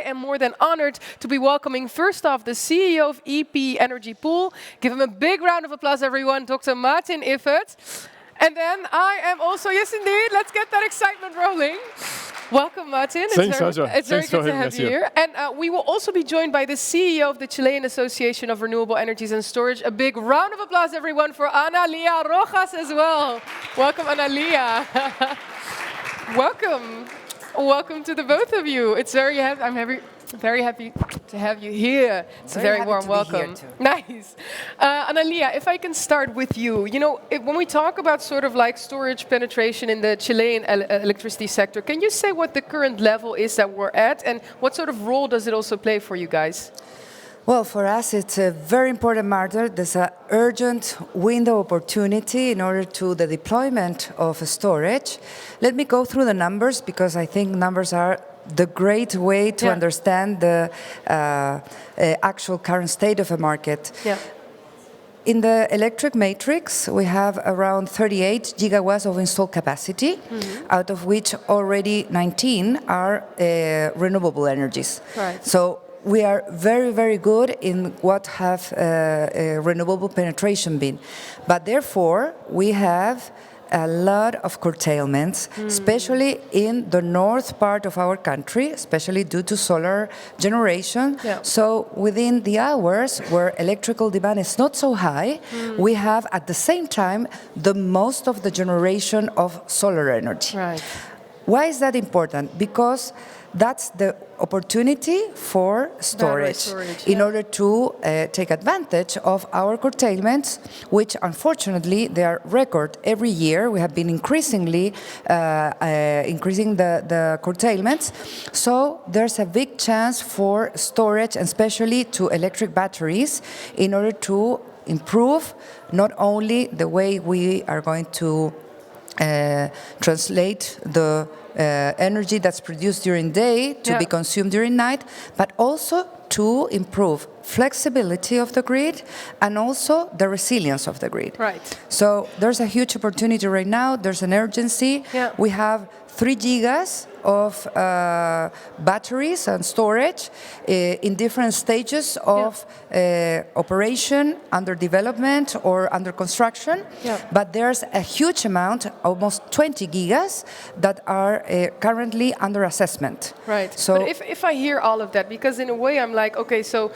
am more than honored to be welcoming first off the CEO of EP Energy Pool. Give him a big round of applause, everyone, Dr. Martin Iffert. And then I am also, yes indeed, let's get that excitement rolling. Welcome, Martin. Thanks, Sasha. It's very good to have you here. And we will also be joined by the CEO of the Chilean Association of Renewable Energies and Storage. A big round of applause, everyone, for Analia Rojas as well. Welcome, Analia. Welcome. Welcome to the both of you. It's very I'm very happy to have you here. It's a very warm welcome. Nice. Analia, if I can start with you. You know, when we talk about sort of like storage penetration in the Chilean electricity sector, can you say what the current level is that we're at and what sort of role does it also play for you guys? Well, for us, it's a very important matter. There's an urgent window opportunity in order to the deployment of storage. Let me go through the numbers because I think numbers are the great way to understand the actual current state of a market. Yeah. In the electric matrix, we have around 38 gigawatts of installed capacity, out of which already 19 are renewable energies. Right. So we are very, very good in what have renewable penetration been. But therefore, we have a lot of curtailments, especially in the north part of our country, especially due to solar generation. Yeah. So within the hours where electrical demand is not so high, we have at the same time the most of the generation of solar energy. Right. Why is that important? Because that's the opportunity for storage in order to take advantage of our curtailments, which unfortunately they are record every year. We have been increasingly increasing the curtailments. So there's a big chance for storage, and especially to electric batteries, in order to improve not only the way we are going to translate the energy that's produced during day to be consumed during night, but also to improve flexibility of the grid and also the resilience of the grid. Right. So there's a huge opportunity right now. There's an urgency. Yeah. We have 3 gigas of batteries and storage in different stages of operation, under development or under construction. Yeah. But there's a huge amount, almost 20 gigas, that are currently under assessment. Right. So but if I hear all of that, because in a way I'm like, okay, so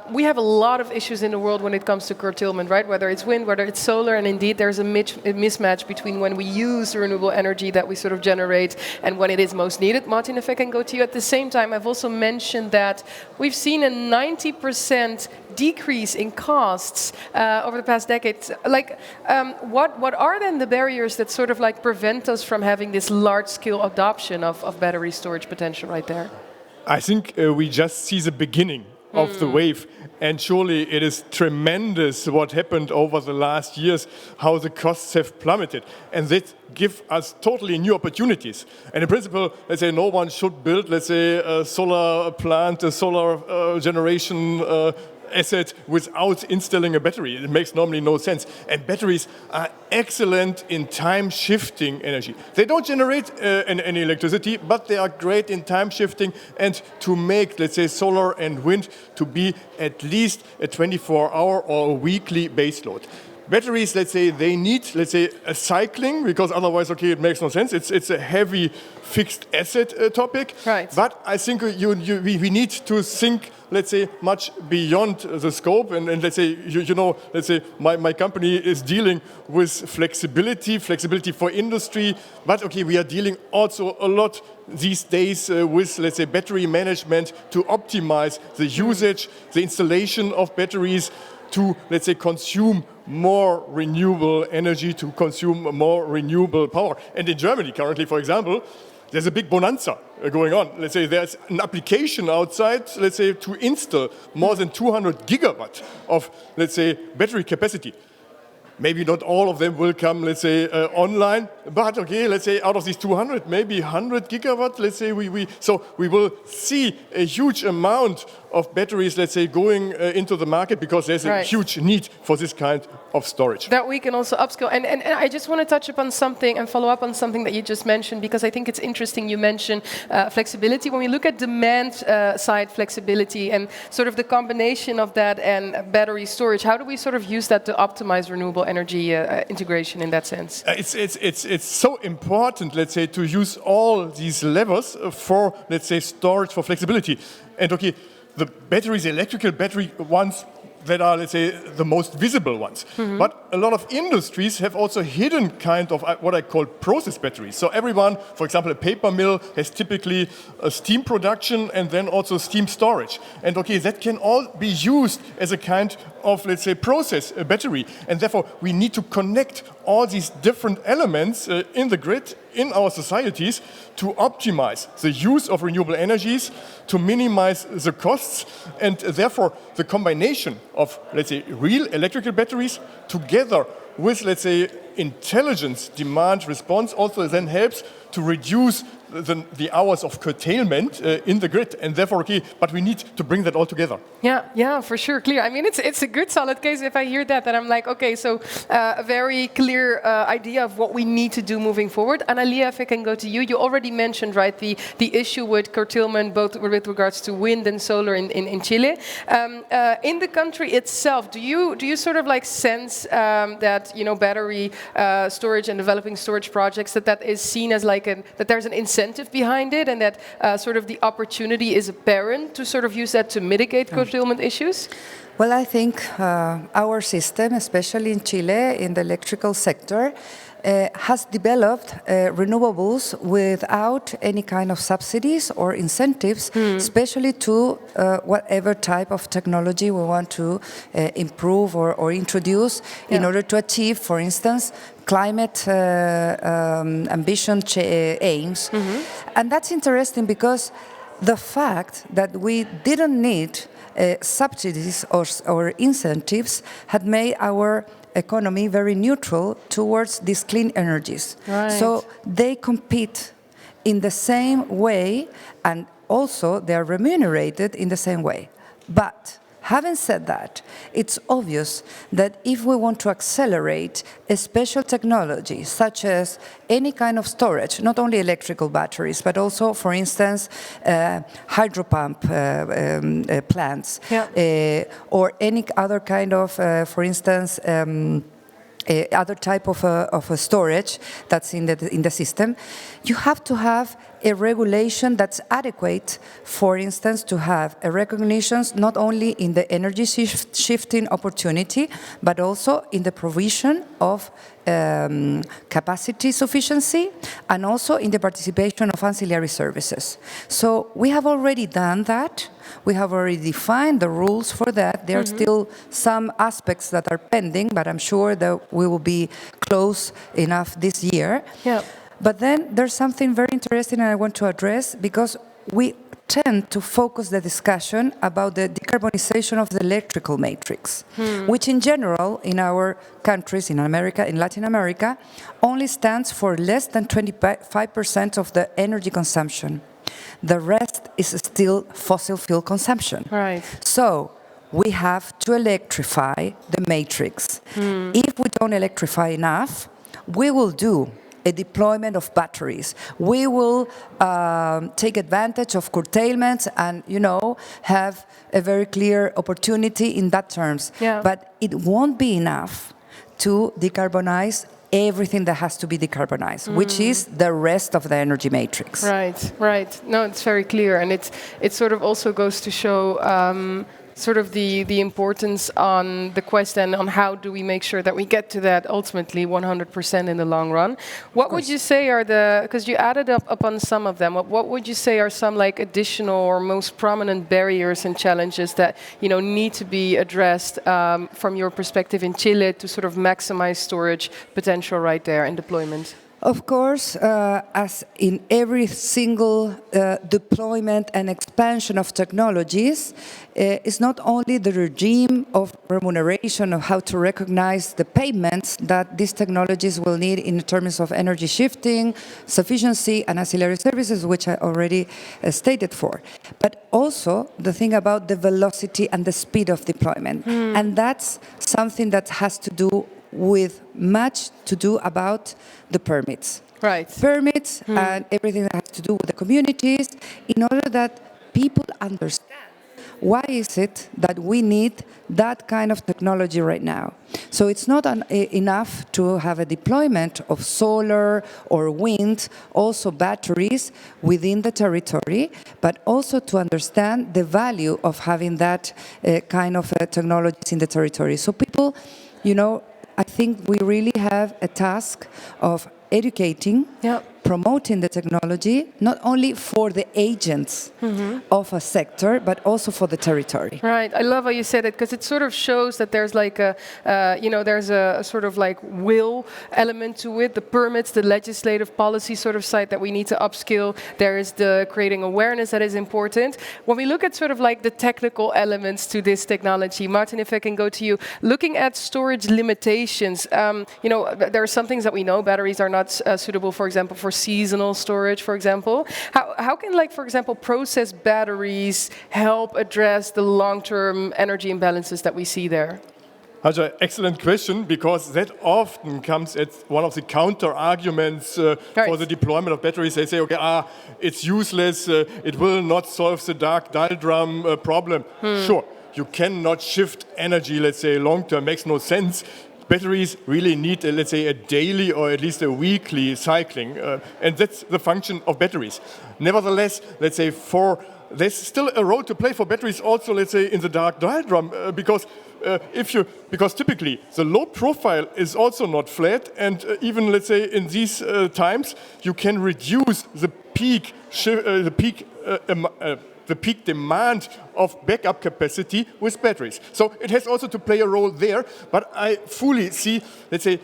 we have a lot of issues in the world when it comes to curtailment, right? Whether it's wind, whether it's solar, and indeed there's a mismatch between when we use renewable energy that we sort of generate and when it is most needed. Martin, if I can go to you at the same time, I've also mentioned that we've seen a 90% decrease in costs over the past decade. Like, what are then the barriers that sort of like prevent us from having this large-scale adoption of battery storage potential right there? I think we just see the beginning of the wave. And surely it is tremendous what happened over the last years, how the costs have plummeted. And that give us totally new opportunities. And in principle, let's say no one should build, let's say, a solar plant, a solar generation asset without installing a battery. It makes normally no sense. And batteries are excellent in time shifting energy. They don't generate any electricity, but they are great in time shifting and to make, let's say, solar and wind to be at least a 24-hour or a weekly base load. Batteries, let's say, they need, let's say, a cycling, because otherwise, okay, it makes no sense. It's a heavy fixed asset topic. Right. But I think we need to think, let's say, much beyond the scope. And let's say, you know, let's say my company is dealing with flexibility for industry. But okay, we are dealing also a lot these days with, let's say, battery management to optimize the usage, the installation of batteries to, let's say, consume more renewable energy, to consume more renewable power. And in Germany currently, for example, there's a big bonanza going on. Let's say there's an application outside, let's say, to install more than 200 gigawatt of, let's say, battery capacity. maybe not all of them will come, let's say, online, but okay, let's say out of these 200, maybe 100 gigawatt, let's say so we will see a huge amount of batteries, let's say, going into the market because there's a huge need for this kind of storage. That we can also upskill. And I just want to touch upon something and follow up on something that you just mentioned, because I think it's interesting you mentioned flexibility. When we look at demand side flexibility and sort of the combination of that and battery storage, how do we sort of use that to optimize renewable energy integration in that sense? It's so important, let's say, to use all these levers for, let's say, storage for flexibility. And okay, the batteries, electrical battery ones that are, let's say, the most visible ones. But a lot of industries have also hidden kind of what I call process batteries. So everyone, for example, a paper mill has typically a steam production and then also steam storage. And okay, that can all be used as a kind of, let's say, process battery. And therefore, we need to connect all these different elements in the grid, in our societies, to optimize the use of renewable energies, to minimize the costs, and therefore the combination of, let's say, real electrical batteries together with, let's say, intelligence demand response also then helps to reduce the hours of curtailment in the grid, and therefore, okay, but we need to bring that all together. Yeah, for sure, clear. I mean, it's a good solid case. If I hear that, then I'm like, okay, so a very clear idea of what we need to do moving forward. Analia, if I can go to you, you already mentioned, right, the issue with curtailment, both with regards to wind and solar in Chile. In the country itself, do you sort of like sense that, you know, battery storage and developing storage projects, that is seen as like that there's an incentive behind it, and that sort of the opportunity is apparent to sort of use that to mitigate curtailment issues? Well, I think our system, especially in Chile, in the electrical sector, has developed renewables without any kind of subsidies or incentives, especially to whatever type of technology we want to improve or introduce in order to achieve, for instance, climate ambition aims. And that's interesting because the fact that we didn't need subsidies or incentives had made our economy very neutral towards these clean energies. Right. So they compete in the same way, and also they are remunerated in the same way. But having said that, it's obvious that if we want to accelerate a special technology, such as any kind of storage, not only electrical batteries, but also, for instance, hydropump plants, or any other kind of, for instance, other type of a storage that's in the system, you have to have a regulation that's adequate, for instance, to have a recognition not only in the energy shifting opportunity, but also in the provision of capacity sufficiency, and also in the participation of ancillary services. So we have already done that. We have already defined the rules for that. There are still some aspects that are pending, but I'm sure that we will be close enough this year. Yeah. But then there's something very interesting I want to address, because we tend to focus the discussion about the decarbonization of the electrical matrix, which in general in our countries, in America, in Latin America, only stands for less than 25% of the energy consumption. The rest is still fossil fuel consumption. Right. So we have to electrify the matrix. If we don't electrify enough, we will do a deployment of batteries. We will take advantage of curtailments and, you know, have a very clear opportunity in that terms. Yeah. But it won't be enough to decarbonize everything that has to be decarbonized, which is the rest of the energy matrix. Right. No, it's very clear, and it sort of also goes to show sort of the importance on the quest and on how do we make sure that we get to that ultimately 100% in the long run. What would you say are because you added up upon some of them, what would you say are some like additional or most prominent barriers and challenges that, you know, need to be addressed from your perspective in Chile to sort of maximize storage potential right there and deployment? Of course, as in every single deployment and expansion of technologies, it's not only the regime of remuneration of how to recognize the payments that these technologies will need in terms of energy shifting, sufficiency, and ancillary services, which I already stated for, but also the thing about the velocity and the speed of deployment. And that's something that has to do with much to do about the permits. Right. Permits and everything that has to do with the communities, in order that people understand why is it that we need that kind of technology right now. So it's not enough to have a deployment of solar or wind, also batteries within the territory, but also to understand the value of having that kind of technologies in the territory. So people, I think we really have a task of educating, promoting the technology, not only for the agents of a sector, but also for the territory. Right. I love how you said it, because it sort of shows that there's like there's a sort of like will element to it, the permits, the legislative policy sort of side that we need to upskill. There is the creating awareness that is important. When we look at sort of like the technical elements to this technology, Martin, if I can go to you, looking at storage limitations, there are some things that we know, batteries are not suitable, for example, for seasonal storage, for example. How can, like, for example, process batteries help address the long-term energy imbalances that we see there? Haja, excellent question, because that often comes as one of the counter arguments for the deployment of batteries. They say, okay, it's useless, it will not solve the dark doldrum problem. Sure, you cannot shift energy, let's say, long-term, makes no sense. Batteries really need, let's say, a daily or at least a weekly cycling, and that's the function of batteries. Nevertheless, let's say, there's still a role to play for batteries also, let's say, in the dark doldrum, because typically the load profile is also not flat, and even, let's say, in these times, you can reduce the peak demand of backup capacity with batteries. So it has also to play a role there, but I fully see, let's say,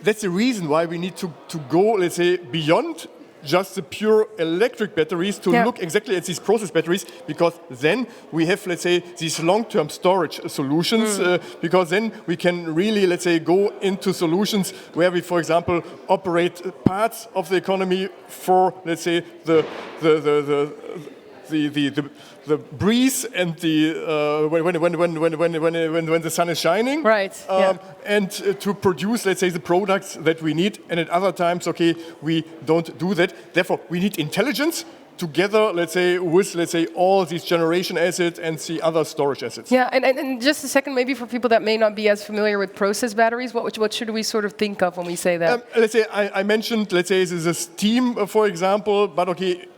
that's the reason why we need to go, let's say, beyond just the pure electric batteries to look exactly at these process batteries, because then we have, let's say, these long-term storage solutions, because then we can really, let's say, go into solutions where we, for example, operate parts of the economy for, let's say, the breeze and when the sun is shining, and to produce, let's say, the products that we need. And at other times, okay, we don't do that. Therefore, we need intelligence together, let's say, with, let's say, all these generation assets and the other storage assets. Yeah, and just a second, maybe for people that may not be as familiar with process batteries, what should we sort of think of when we say that? Let's say, I mentioned, let's say, this is steam, for example, but okay,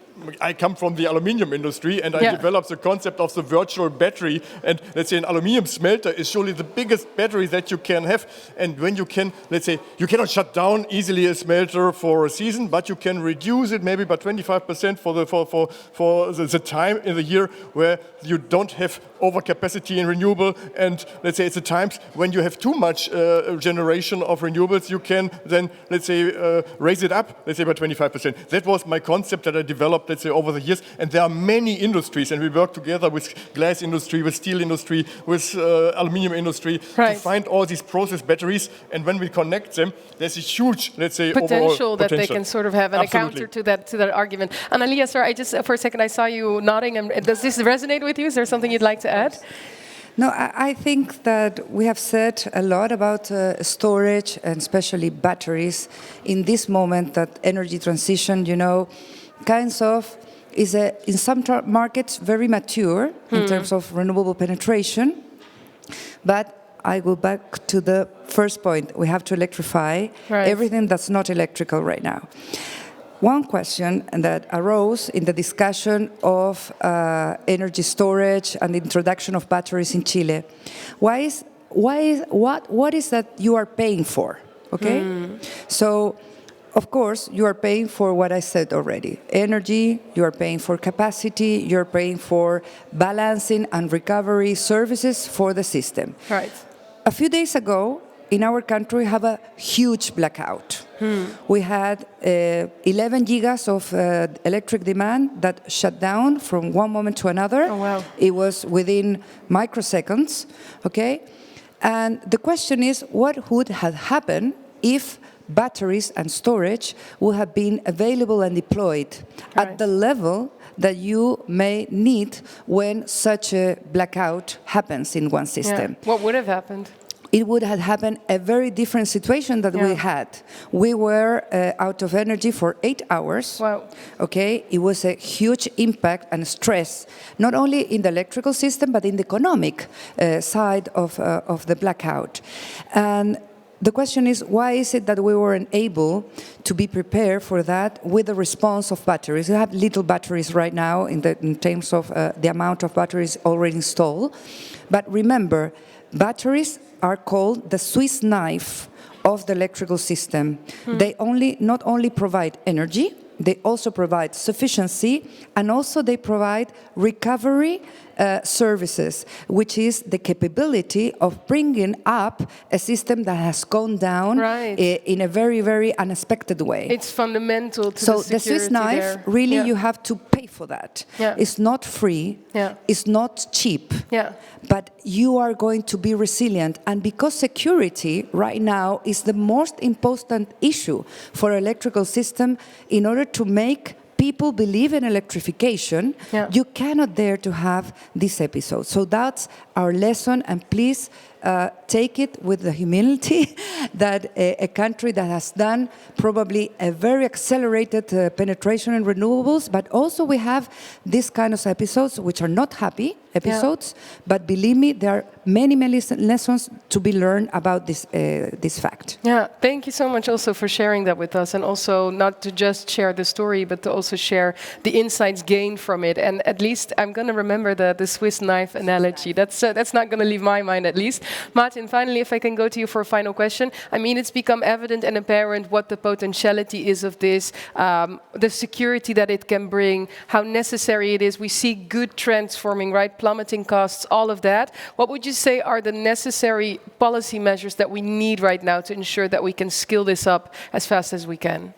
I come from the aluminium industry, and I developed the concept of the virtual battery. And let's say an aluminium smelter is surely the biggest battery that you can have. And when you can, let's say, you cannot shut down easily a smelter for a season, but you can reduce it maybe by 25% for the time in the year where you don't have overcapacity in renewable. And let's say it's the times when you have too much generation of renewables, you can then, let's say, raise it up, let's say, by 25%. That was my concept that I developed, let's say, over the years. And there are many industries, and we work together with glass industry, with steel industry, with aluminium industry to find all these process batteries. And when we connect them, there's a huge, let's say, potential that they can sort of have an counter to that argument. Analia, sir, I just for a second I saw you nodding. And does this resonate with you? Is there something you'd like to add? No, I think that we have said a lot about storage, and especially batteries, in this moment that energy transition, kinds of is in some markets very mature in terms of renewable penetration. But I go back to the first point. We have to electrify everything that's not electrical right now. One question that arose in the discussion of energy storage and the introduction of batteries in Chile: what is that you are paying for? Okay, so of course you are paying for what I said already: energy. You are paying for capacity. You are paying for balancing and recovery services for the system. Right. A few days ago, in our country have a huge blackout. We had 11 gigas of electric demand that shut down from one moment to another. Oh, wow. It was within microseconds, okay? And the question is, what would have happened if batteries and storage would have been available and deployed at the level that you may need when such a blackout happens in one system? Yeah. What would have happened? It would have happened a very different situation that we had. We were out of energy for 8 hours. Wow. Okay, it was a huge impact and stress, not only in the electrical system, but in the economic side of the blackout. And the question is, why is it that we weren't able to be prepared for that with the response of batteries? We have little batteries right now in terms of the amount of batteries already installed. But remember, batteries are called the Swiss knife of the electrical system. They not only provide energy, they also provide sufficiency, and also they provide recovery services, which is the capability of bringing up a system that has gone down in a very, very unexpected way. It's fundamental to so the security the Swiss knife, there. really, you have to pay for that. It's not free. It's not cheap. But you are going to be resilient. And because security right now is the most important issue for electrical system, in order to make people believe in electrification, you cannot dare to have this episode. So that's our lesson, and please take it with the humility that a country that has done probably a very accelerated penetration in renewables, but also we have this kind of episodes which are not happy episodes, but believe me, there are many, many lessons to be learned about this fact. Yeah, thank you so much also for sharing that with us, and also not to just share the story, but to also share the insights gained from it. And at least I'm going to remember the Swiss knife analogy. That's not going to leave my mind, at least. Martin, finally, if I can go to you for a final question. I mean, it's become evident and apparent what the potentiality is of this, the security that it can bring, how necessary it is. We see good trends forming, right? Plummeting costs, all of that. What would you say are the necessary policy measures that we need right now to ensure that we can scale this up as fast as we can?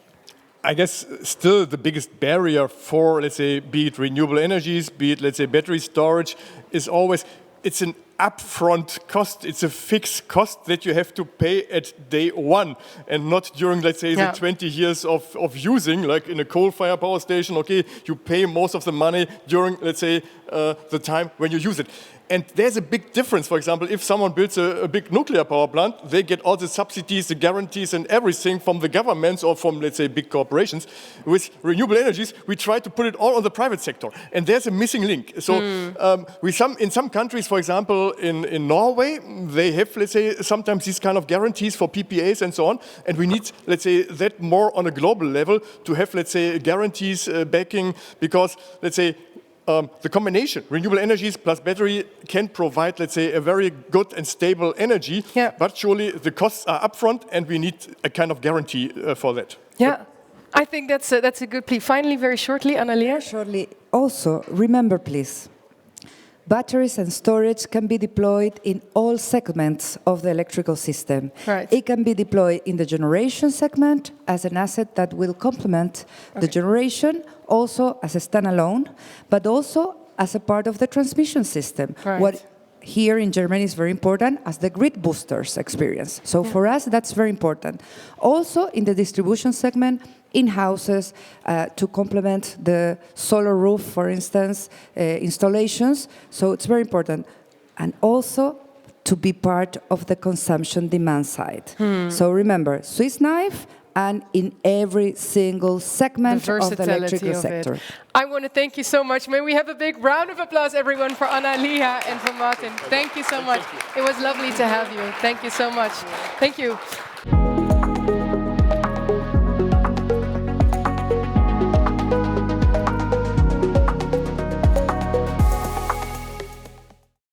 I guess still the biggest barrier for, let's say, be it renewable energies, be it, let's say, battery storage, is always, it's an upfront cost. It's a fixed cost that you have to pay at day one, and not during, let's say, the 20 years of using, like in a coal-fired power station. Okay, you pay most of the money during, let's say, the time when you use it. And there's a big difference. For example, if someone builds a big nuclear power plant, they get all the subsidies, the guarantees, and everything from the governments or from, let's say, big corporations. With renewable energies, we try to put it all on the private sector, and there's a missing link. So, in some countries, for example, in Norway, they have, let's say, sometimes these kind of guarantees for PPAs and so on. And we need, let's say, that more on a global level to have, let's say, guarantees, backing, because, let's say, the combination, renewable energies plus battery, can provide, let's say, a very good and stable energy. But surely the costs are upfront, and we need a kind of guarantee for that. I think that's a good plea. Finally, very shortly, Annalia. Shortly, also, remember, please, batteries and storage can be deployed in all segments of the electrical system. It can be deployed in the generation segment as an asset that will complement the generation, also as a standalone, but also as a part of the transmission system. What here in Germany is very important as the grid boosters experience. So for us, that's very important. Also in the distribution segment, in houses, to complement the solar roof, for instance, installations. So it's very important. And also to be part of the consumption demand side. So remember, Swiss knife, and in every single segment of the electrical sector. I want to thank you so much. May we have a big round of applause, everyone, for Annalia and for Martin. Thank you so much. It was lovely to have you. Thank you so much. Thank you.